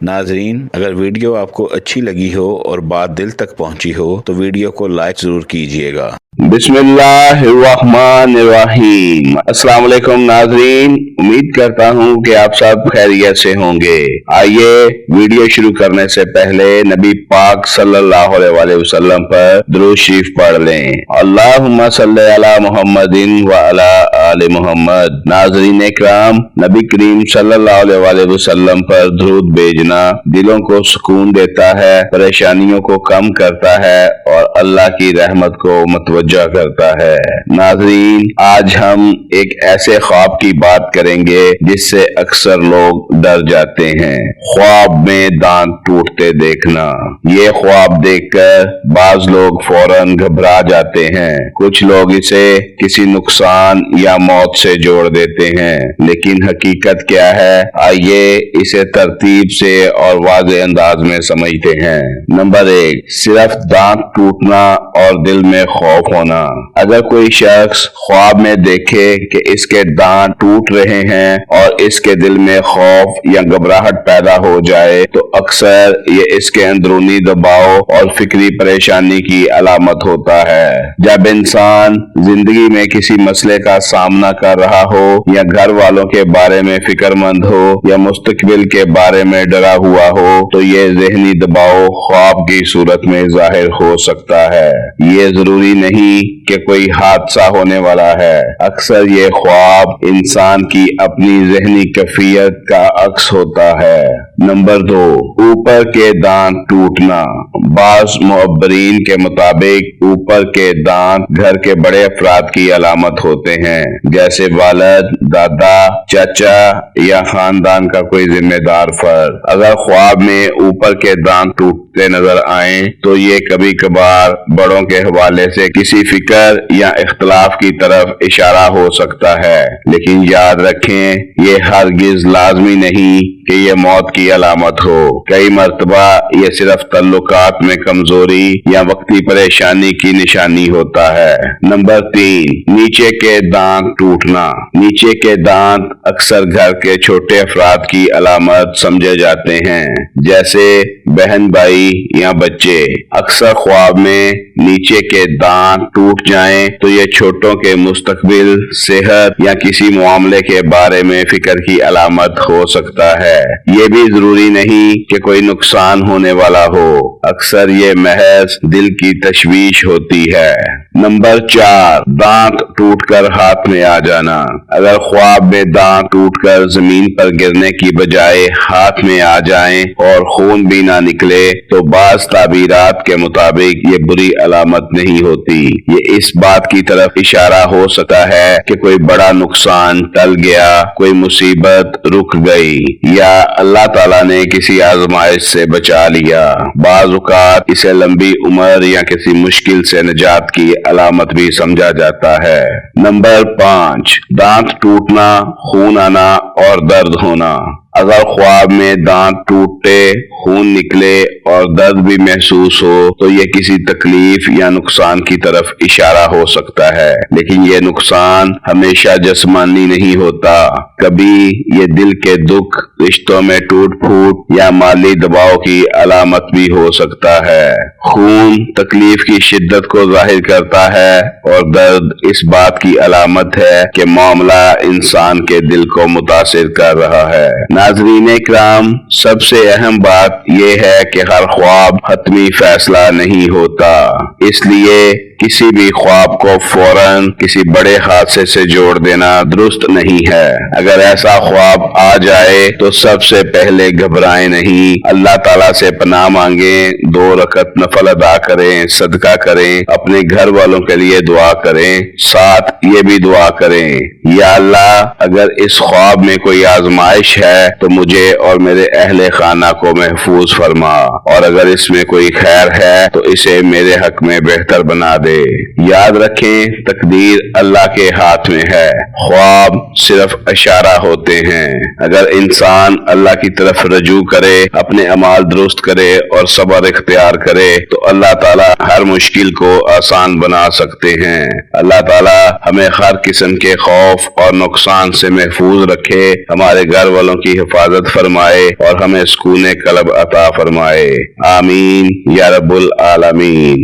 नाजरीन, अगर वीडियो आपको अच्छी लगी हो और बात दिल तक पहुंची हो तो वीडियो को लाइक जरूर कीजिएगा। बिस्मिल्लाहिर्रहमानिर्रहीम। अस्सलाम वालेकुम नाजरीन, उम्मीद करता हूँ कि आप सब खैरियत से होंगे। आइए वीडियो शुरू करने से पहले नबी पाक सल्लल्लाहु अलैहि वसल्लम पर दुरूद शरीफ पढ़ लें। अल्लाहुम्मा सल्ली अला मुहम्मदिन व अला आले मुहम्मद। नाजरीन इकराम, नबी करीम सल्लल्लाहु अलैहि वसल्लम पर दुरूद भेजना दिलों को सुकून देता है, परेशानियों को कम करता है और अल्लाह की रहमत को मुतवज्जह करता है। नाज़रीन, आज हम एक ऐसे ख्वाब की बात करेंगे जिससे अक्सर लोग डर जाते हैं। ख्वाब में दांत टूटते देखना। ये ख्वाब देखकर बाज लोग फौरन घबरा जाते हैं। कुछ लोग इसे किसी नुकसान या मौत से जोड़ देते हैं, लेकिन हकीकत क्या है, आइए इसे तरतीब से और वाज़ेह अंदाज में समझते हैं। नंबर 1, सिर्फ दांत टूटना और दिल में खौफ होना। अगर कोई शख्स ख्वाब में देखे कि इसके दांत टूट रहे हैं और इसके दिल में खौफ या घबराहट पैदा हो जाए तो अक्सर ये इसके अंदरूनी दबाव और फिक्री परेशानी की अलामत होता है। जब इंसान जिंदगी में किसी मसले का सामना कर रहा हो या घर वालों के बारे में फिक्रमंद हो या मुस्तकबिल के बारे में डरा हुआ हो तो ये ज़हनी दबाव ख्वाब की सूरत में जाहिर हो सकता है। ये जरूरी नहीं कि कोई हादसा होने वाला है। अक्सर ये ख्वाब इंसान की अपनी ज़हनी कैफियत का अक्स होता है। नंबर 2, ऊपर के दांत टूटना। बाज़ मुअब्बरीन के मुताबिक ऊपर के दांत घर के बड़े अफराद की अलामत होते हैं, जैसे वालिद, दादा, चाचा या खानदान का कोई जिम्मेदार फर्द। अगर ख्वाब में ऊपर के दांत टूटते नजर आए तो ये कभी कभार बड़ों के हवाले से किसी फिक्र या इख्तलाफ की तरफ इशारा हो सकता है, लेकिन याद रखें ये हरगिज लाजमी नहीं कि ये मौत की अलामत हो। कई मर्तबा ये सिर्फ तल्लुकात में कमजोरी या वक्ती परेशानी की निशानी होता है। नंबर 3, नीचे के दांत टूटना। नीचे के दांत अक्सर घर के छोटे अफराद की अलामत समझे जाते हैं, जैसे बहन भाई या बच्चे। अक्सर ख्वाब में नीचे के दांत टूट जाएं तो ये छोटों के मुस्तकबिल, सेहत या किसी मामले के बारे में फिक्र की अलामत हो सकता है। ये भी जरूरी नहीं कि कोई नुकसान होने वाला हो, अक्सर ये महज दिल की तशवीश होती है। नंबर 4, दांत टूटकर हाथ में आ जाना। अगर ख्वाब में दांत टूटकर जमीन पर गिरने की बजाय हाथ में आ जाएं और खून भी ना निकले तो बाज़ ताबीरात के मुताबिक ये बुरी अलामत नहीं होती। ये इस बात की तरफ इशारा हो सकता है कि कोई बड़ा नुकसान टल गया, कोई मुसीबत रुक गई या अल्लाह ताला ने किसी आजमाइश से बचा लिया। बाज़ औक़ात इसे लंबी उम्र या किसी मुश्किल से निजात की अलामत भी समझा जाता है। नंबर 5, दांत टूटना, खून आना और दर्द होना। अगर ख्वाब में दांत टूटे, खून निकले और दर्द भी महसूस हो तो ये किसी तकलीफ या नुकसान की तरफ इशारा हो सकता है, लेकिन ये नुकसान हमेशा जिस्मानी नहीं होता। कभी ये दिल के दुख, रिश्तों में टूट फूट या माली दबाव की अलामत भी हो सकता है। खून तकलीफ की शिद्दत को जाहिर करता है और दर्द इस बात की अलामत है कि मामला इंसान के दिल को मुतासिर कर रहा है। नाज़रीन इकराम, सबसे अहम बात यह है कि हर ख्वाब हतमी फैसला नहीं होता, इसलिए किसी भी ख्वाब को फौरन किसी बड़े हादसे से जोड़ देना दुरुस्त नहीं है। अगर ऐसा ख्वाब आ जाए तो सबसे पहले घबराएं नहीं, अल्लाह ताला से पनाह मांगें, 2 रकत नफल अदा करें, सदका करें, अपने घर वालों के लिए दुआ करें, साथ ये भी दुआ करें, या अल्लाह, अगर इस ख्वाब में कोई आजमाइश है तो मुझे और मेरे अहले खाना को महफूज फरमा, और अगर इसमें कोई खैर है तो इसे मेरे हक में बेहतर बना दे। دے۔ یاد رکھیں تقدیر اللہ کے ہاتھ میں ہے، خواب صرف اشارہ ہوتے ہیں۔ اگر انسان اللہ کی طرف رجوع کرے، اپنے اعمال درست کرے اور صبر اختیار کرے تو اللہ تعالی ہر مشکل کو آسان بنا سکتے ہیں۔ اللہ تعالی ہمیں ہر قسم کے خوف اور نقصان سے محفوظ رکھے، ہمارے گھر والوں کی حفاظت فرمائے اور ہمیں سکون قلب عطا فرمائے۔ آمین یا رب العالمین۔